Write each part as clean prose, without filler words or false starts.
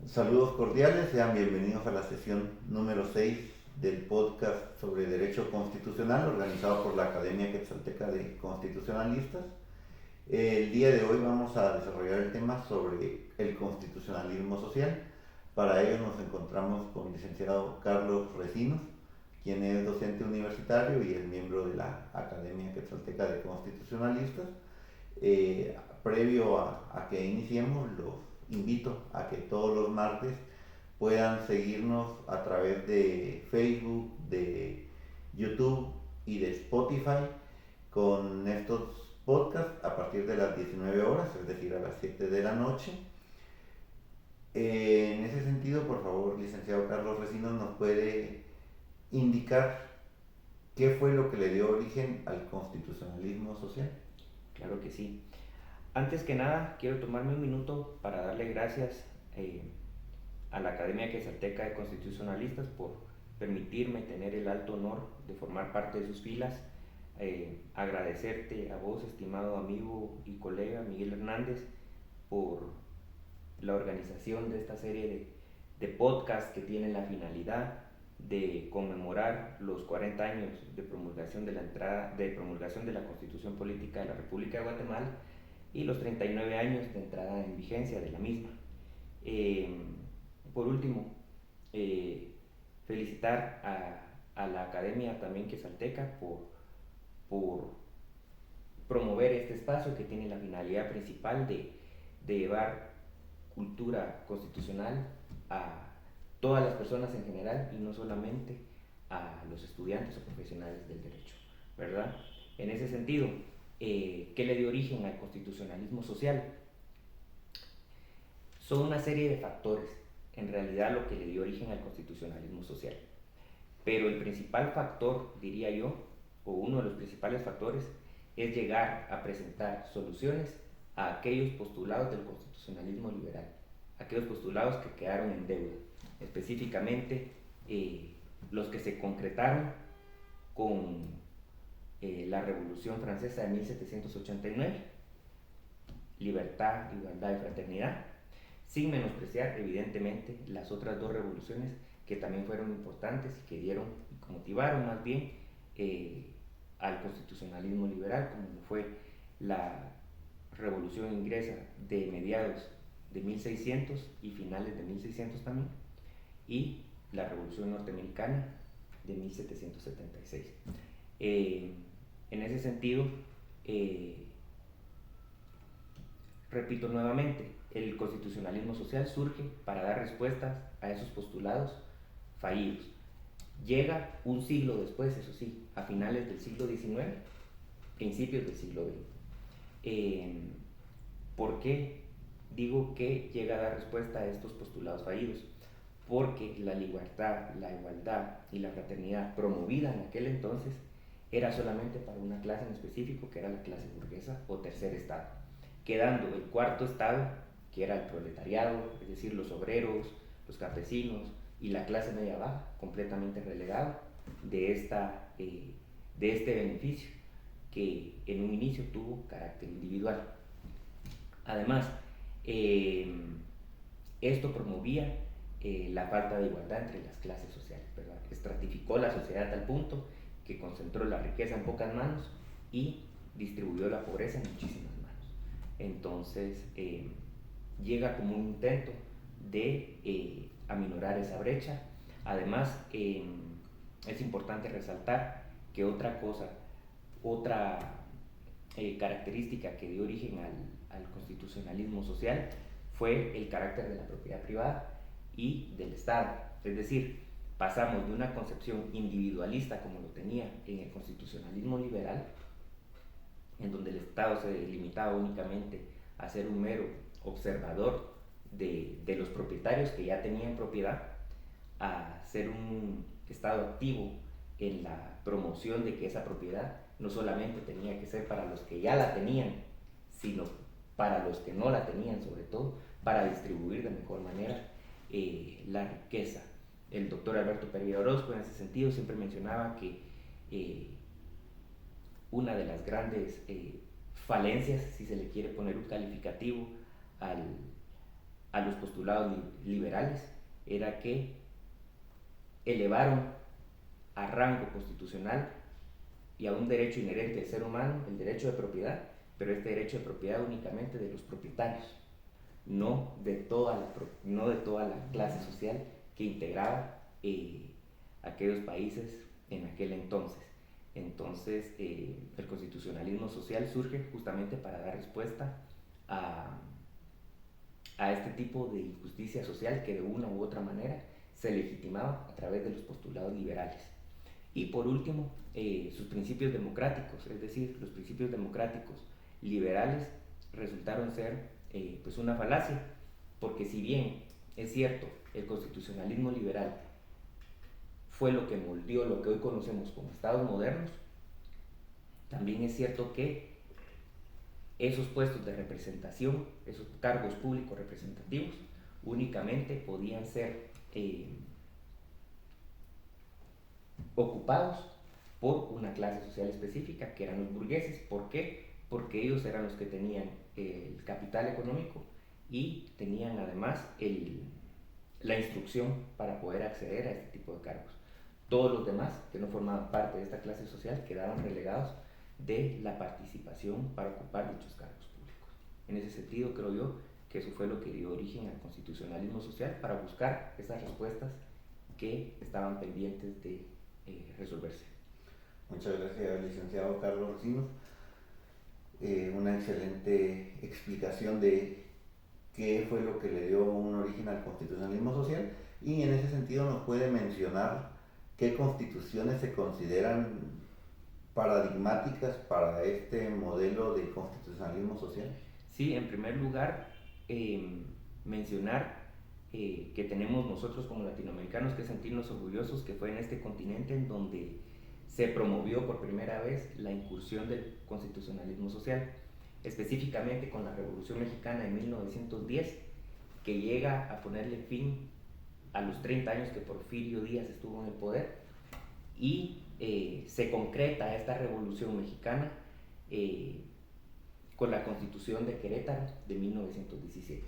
Saludos cordiales, sean bienvenidos a la sesión número 6 del podcast sobre Derecho Constitucional organizado por la Academia Quetzalteca de Constitucionalistas. El día de hoy vamos a desarrollar el tema sobre el constitucionalismo social. Para ello nos encontramos con el licenciado Carlos Recinos, quien es docente universitario y es miembro de la Academia Quetzalteca de Constitucionalistas. Previo a que iniciemos, los invito a que todos los martes puedan seguirnos a través de Facebook, de YouTube y de Spotify con estos podcasts a partir de las 19 horas, es decir, a las 7 de la noche. En ese sentido, por favor, licenciado Carlos Recinos, nos puede indicar qué fue lo que le dio origen al constitucionalismo social. Claro que sí. Antes que nada, quiero tomarme un minuto para darle gracias a la Academia Quetzalteca de Constitucionalistas por permitirme tener el alto honor de formar parte de sus filas. Agradecerte a vos, estimado amigo y colega Miguel Hernández, por la organización de esta serie de podcasts que tienen la finalidad de conmemorar los 40 años de promulgación de la Constitución Política de la República de Guatemala y los 39 años de entrada en vigencia de la misma. Por último, felicitar a la Academia también Quetzalteca por promover este espacio que tiene la finalidad principal de llevar cultura constitucional a todas las personas en general y no solamente a los estudiantes o profesionales del derecho, ¿verdad? En ese sentido, ¿qué le dio origen al constitucionalismo social? Son una serie de factores, en realidad, lo que le dio origen al constitucionalismo social. Pero el principal factor, diría yo, o uno de los principales factores, es llegar a presentar soluciones a aquellos postulados del constitucionalismo liberal, aquellos postulados que quedaron en deuda, específicamente los que se concretaron con la Revolución Francesa de 1789, libertad, igualdad y fraternidad, sin menospreciar evidentemente las otras dos revoluciones que también fueron importantes y que dieron y motivaron más bien al constitucionalismo liberal, como fue la Revolución Inglesa de mediados de 1600 y finales de 1600 también, y la Revolución Norteamericana de 1776. En ese sentido, repito nuevamente, el constitucionalismo social surge para dar respuestas a esos postulados fallidos. Llega un siglo después, eso sí, a finales del siglo XIX, principios del siglo XX. ¿Por qué digo que llega a dar respuesta a estos postulados fallidos? Porque la libertad, la igualdad y la fraternidad promovida en aquel entonces era solamente para una clase en específico, que era la clase burguesa o tercer estado, quedando el cuarto estado, que era el proletariado, es decir, los obreros, los campesinos y la clase media baja, completamente relegado de este beneficio que en un inicio tuvo carácter individual. Además, esto promovía la falta de igualdad entre las clases sociales, ¿verdad? Estratificó la sociedad a tal punto que concentró la riqueza en pocas manos y distribuyó la pobreza en muchísimas manos. Entonces, llega como un intento de aminorar esa brecha. Además, es importante resaltar que otra característica que dio origen al constitucionalismo social fue el carácter de la propiedad privada y del Estado. Es decir, pasamos de una concepción individualista como lo tenía en el constitucionalismo liberal, en donde el Estado se limitaba únicamente a ser un mero observador de los propietarios que ya tenían propiedad, a ser un Estado activo en la promoción de que esa propiedad no solamente tenía que ser para los que ya la tenían, sino para los que no la tenían, sobre todo, para distribuir de mejor manera la riqueza. El doctor Alberto Pereira Orozco, en ese sentido, siempre mencionaba que una de las grandes falencias, si se le quiere poner un calificativo al a los postulados liberales era que elevaron a rango constitucional y a un derecho inherente del ser humano el derecho de propiedad, pero este derecho de propiedad únicamente de los propietarios, no de toda la clase social que integraba aquellos países en aquel entonces. Entonces, el constitucionalismo social surge justamente para dar respuesta a, a este tipo de injusticia social que de una u otra manera se legitimaba a través de los postulados liberales. Y por último, sus principios democráticos, es decir, los principios democráticos liberales resultaron ser pues una falacia, porque si bien es cierto, el constitucionalismo liberal fue lo que moldeó lo que hoy conocemos como estados modernos, también es cierto que esos puestos de representación, esos cargos públicos representativos, únicamente podían ser ocupados por una clase social específica, que eran los burgueses. ¿Por qué? Porque ellos eran los que tenían el capital económico y tenían además la instrucción para poder acceder a este tipo de cargos. Todos los demás que no formaban parte de esta clase social quedaban relegados de la participación para ocupar dichos cargos públicos. En ese sentido, creo yo que eso fue lo que dio origen al constitucionalismo social, para buscar esas respuestas que estaban pendientes de resolverse. Muchas gracias, licenciado Carlos Recinos. Una excelente explicación de qué fue lo que le dio un origen al constitucionalismo social, y en ese sentido nos puede mencionar qué constituciones se consideran paradigmáticas para este modelo de constitucionalismo social. Sí, en primer lugar, mencionar que tenemos nosotros como latinoamericanos que sentirnos orgullosos que fue en este continente en donde se promovió por primera vez la incursión del constitucionalismo social, específicamente con la Revolución Mexicana de 1910, que llega a ponerle fin a los 30 años que Porfirio Díaz estuvo en el poder, y se concreta esta Revolución Mexicana con la Constitución de Querétaro de 1917.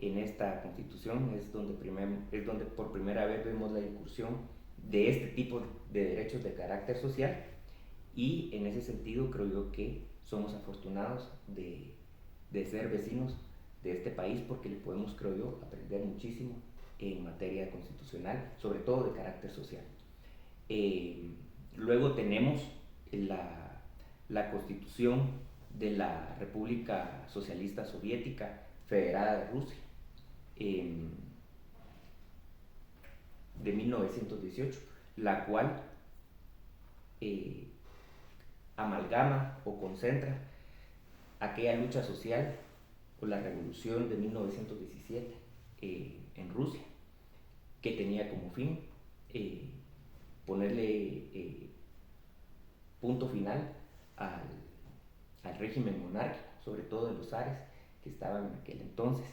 En esta Constitución es donde por primera vez vemos la incursión de este tipo de derechos de carácter social, y en ese sentido creo yo que somos afortunados de ser vecinos de este país, porque le podemos, creo yo, aprender muchísimo en materia constitucional, sobre todo de carácter social. Luego tenemos la Constitución de la República Socialista Soviética Federada de Rusia, de 1918, la cual amalgama o concentra aquella lucha social o la revolución de 1917 en Rusia, que tenía como fin ponerle punto final al régimen monárquico, sobre todo de los zares que estaban en aquel entonces,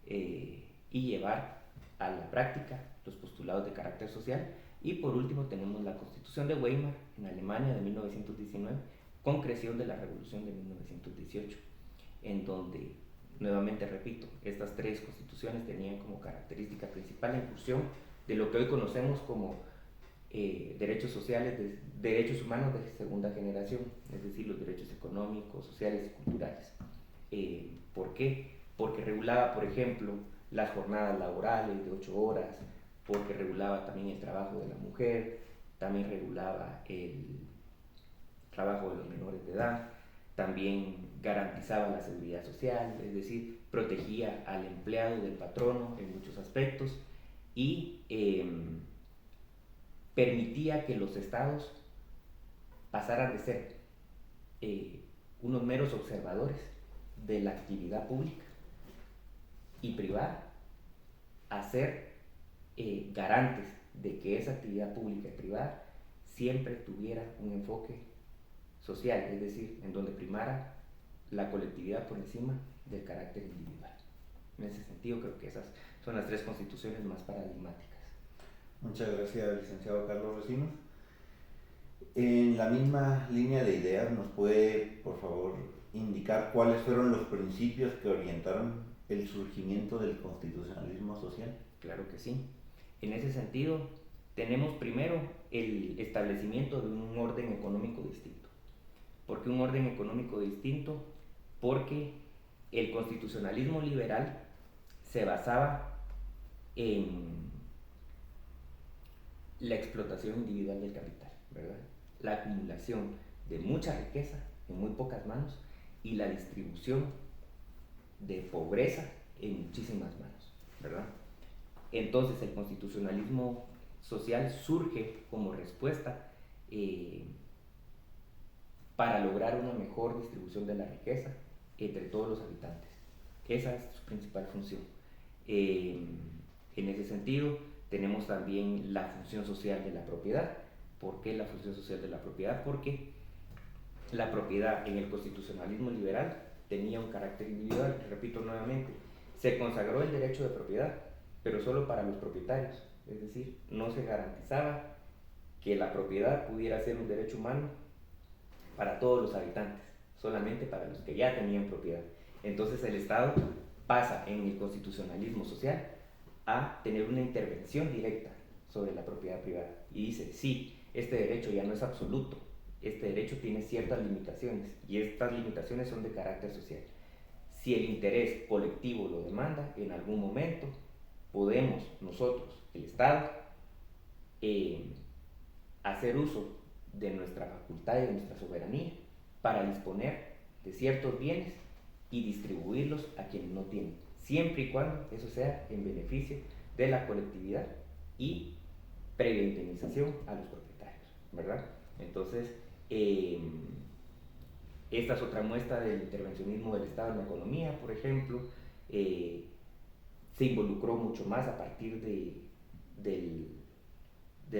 y llevar a la práctica los postulados de carácter social. Y por último tenemos la Constitución de Weimar en Alemania de 1919, concreción de la Revolución de 1918, en donde, nuevamente repito, estas tres constituciones tenían como característica principal la incursión de lo que hoy conocemos como derechos sociales, derechos humanos de segunda generación, es decir, los derechos económicos, sociales y culturales. ¿Por qué? Porque regulaba, por ejemplo, las jornadas laborales de 8 horas, porque regulaba también el trabajo de la mujer, también regulaba el trabajo de los menores de edad, también garantizaba la seguridad social, es decir, protegía al empleado del patrono en muchos aspectos, y permitía que los estados pasaran de ser unos meros observadores de la actividad pública y privada a ser garantes de que esa actividad pública y privada siempre tuviera un enfoque social, es decir, en donde primara la colectividad por encima del carácter individual. En ese sentido, creo que esas son las tres constituciones más paradigmáticas. Muchas gracias, licenciado Carlos Recinos. En la misma línea de ideas, ¿nos puede, por favor, indicar cuáles fueron los principios que orientaron el surgimiento del constitucionalismo social? Claro que sí. En ese sentido, tenemos primero el establecimiento de un orden económico distinto. ¿Por qué un orden económico distinto? Porque el constitucionalismo liberal se basaba en la explotación individual del capital, ¿verdad? La acumulación de mucha riqueza en muy pocas manos y la distribución de pobreza en muchísimas manos, ¿verdad? Entonces el constitucionalismo social surge como respuesta para lograr una mejor distribución de la riqueza entre todos los habitantes. Esa es su principal función. En ese sentido, tenemos también la función social de la propiedad. ¿Por qué la función social de la propiedad? Porque la propiedad en el constitucionalismo liberal tenía un carácter individual. Repito nuevamente, se consagró el derecho de propiedad, pero solo para los propietarios. Es decir, no se garantizaba que la propiedad pudiera ser un derecho humano para todos los habitantes, solamente para los que ya tenían propiedad. Entonces el Estado pasa en el constitucionalismo social a tener una intervención directa sobre la propiedad privada y dice, sí, este derecho ya no es absoluto, este derecho tiene ciertas limitaciones y estas limitaciones son de carácter social. Si el interés colectivo lo demanda, en algún momento podemos nosotros, el Estado, hacer uso de nuestra facultad y de nuestra soberanía para disponer de ciertos bienes y distribuirlos a quienes no tienen, siempre y cuando eso sea en beneficio de la colectividad y previa indemnización a los propietarios, ¿verdad? Entonces, esta es otra muestra del intervencionismo del Estado en la economía, por ejemplo. Se involucró mucho más a partir de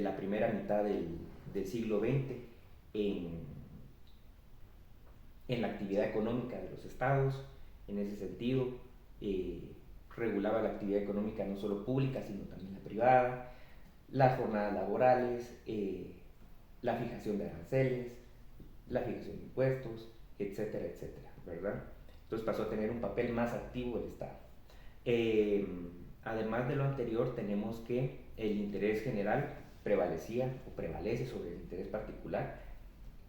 la primera mitad del siglo XX en la actividad económica de los estados. En ese sentido, regulaba la actividad económica no solo pública, sino también la privada, las jornadas laborales, la fijación de aranceles, la fijación de impuestos, etcétera, etcétera, ¿verdad? Entonces pasó a tener un papel más activo el Estado. Además de lo anterior, tenemos que el interés general prevalecía o prevalece sobre el interés particular.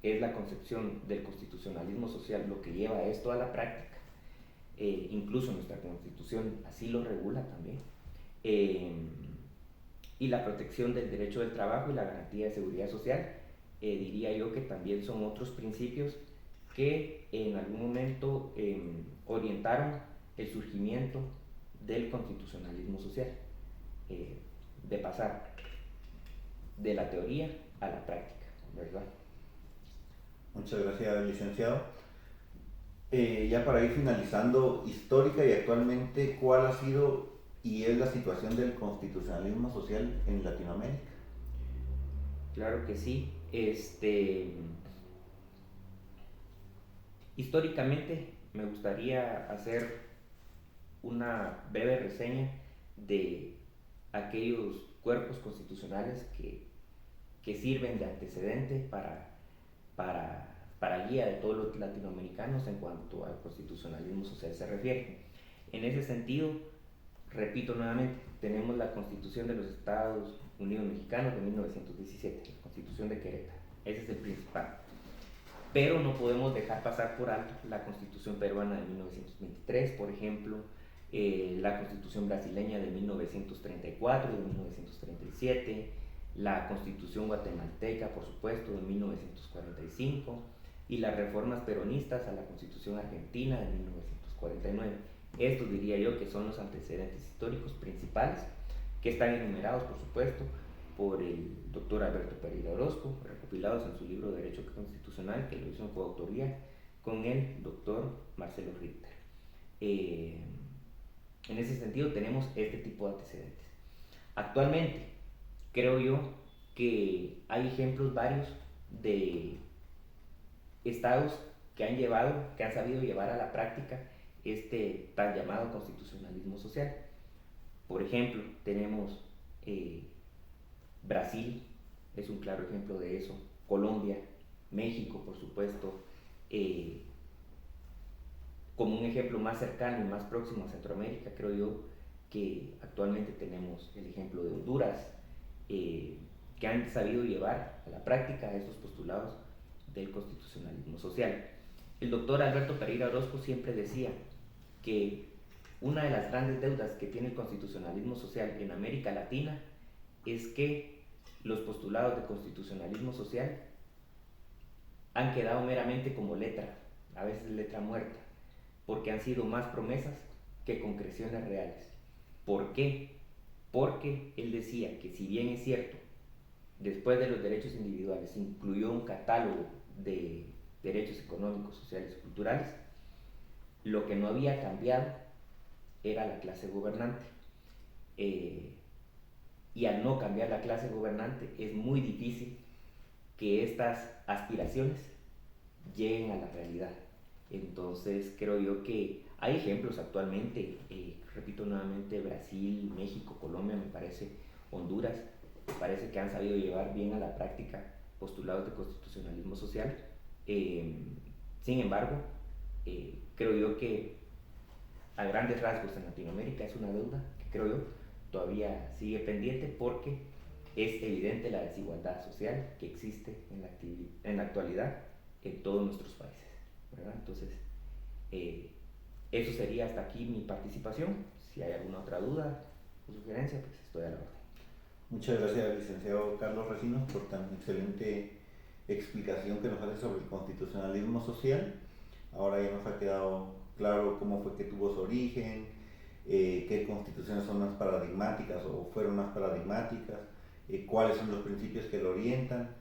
Es la concepción del constitucionalismo social lo que lleva a esto a la práctica. Incluso nuestra Constitución así lo regula también. Y la protección del derecho del trabajo y la garantía de seguridad social, diría yo que también son otros principios que en algún momento orientaron el surgimiento del constitucionalismo social, de pasar de la teoría a la práctica, ¿verdad? Muchas gracias, licenciado. Ya para ir finalizando, histórica y actualmente, ¿cuál ha sido y es la situación del constitucionalismo social en Latinoamérica? Claro que sí. Históricamente me gustaría hacer una breve reseña de aquellos cuerpos constitucionales que sirven de antecedente para guía de todos los latinoamericanos en cuanto al constitucionalismo social se refiere. En ese sentido, repito nuevamente, tenemos la Constitución de los Estados Unidos Mexicanos de 1917, la Constitución de Querétaro, ese es el principal. Pero no podemos dejar pasar por alto la Constitución peruana de 1923, por ejemplo, la Constitución brasileña de 1934 y de 1937, la Constitución guatemalteca, por supuesto, de 1945, y las reformas peronistas a la Constitución argentina de 1949. Estos diría yo que son los antecedentes históricos principales, que están enumerados, por supuesto, por el doctor Alberto Pereira Orozco, recopilados en su libro Derecho Constitucional, que lo hizo en coautoría con el doctor Marcelo Richter. En ese sentido tenemos este tipo de antecedentes. Actualmente, creo yo que hay ejemplos varios de estados que han sabido llevar a la práctica este tan llamado constitucionalismo social. Por ejemplo, tenemos Brasil, es un claro ejemplo de eso, Colombia, México, por supuesto, Como un ejemplo más cercano y más próximo a Centroamérica, creo yo que actualmente tenemos el ejemplo de Honduras, que han sabido llevar a la práctica estos postulados del constitucionalismo social. El doctor Alberto Pereira Orozco siempre decía que una de las grandes deudas que tiene el constitucionalismo social en América Latina es que los postulados de constitucionalismo social han quedado meramente como letra, a veces letra muerta, porque han sido más promesas que concreciones reales. ¿Por qué? Porque él decía que si bien es cierto, después de los derechos individuales incluyó un catálogo de derechos económicos, sociales y culturales, lo que no había cambiado era la clase gobernante. Y al no cambiar la clase gobernante es muy difícil que estas aspiraciones lleguen a la realidad. Entonces creo yo que hay ejemplos actualmente, repito nuevamente, Brasil, México, Colombia, me parece, Honduras, me parece que han sabido llevar bien a la práctica postulados de constitucionalismo social. Sin embargo, creo yo que a grandes rasgos en Latinoamérica es una deuda que creo yo todavía sigue pendiente porque es evidente la desigualdad social que existe en la actualidad en todos nuestros países, ¿verdad? Entonces, eso sería hasta aquí mi participación. Si hay alguna otra duda o sugerencia, pues estoy a la orden. Muchas gracias, licenciado Carlos Recinos, por tan excelente explicación que nos hace sobre el constitucionalismo social. Ahora ya nos ha quedado claro cómo fue que tuvo su origen, qué constituciones son más paradigmáticas o fueron más paradigmáticas, cuáles son los principios que lo orientan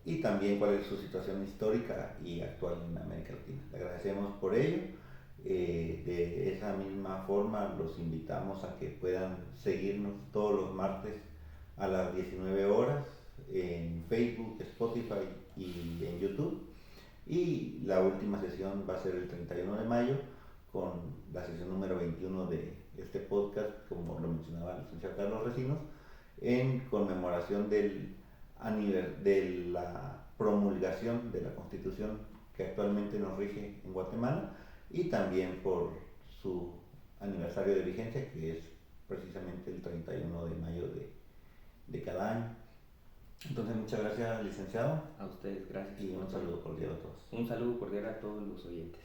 y también cuál es su situación histórica y actual en América Latina. Le agradecemos por ello. De esa misma forma los invitamos a que puedan seguirnos todos los martes a las 19 horas en Facebook, Spotify y en YouTube. Y la última sesión va a ser el 31 de mayo con la sesión número 21 de este podcast, como lo mencionaba el licenciado Carlos Recinos, en conmemoración de la promulgación de la Constitución que actualmente nos rige en Guatemala y también por su aniversario de vigencia, que es precisamente el 31 de mayo de cada año. Entonces, muchas gracias, licenciado. A ustedes, gracias. Y un saludo cordial a todos. Un saludo cordial a todos los oyentes.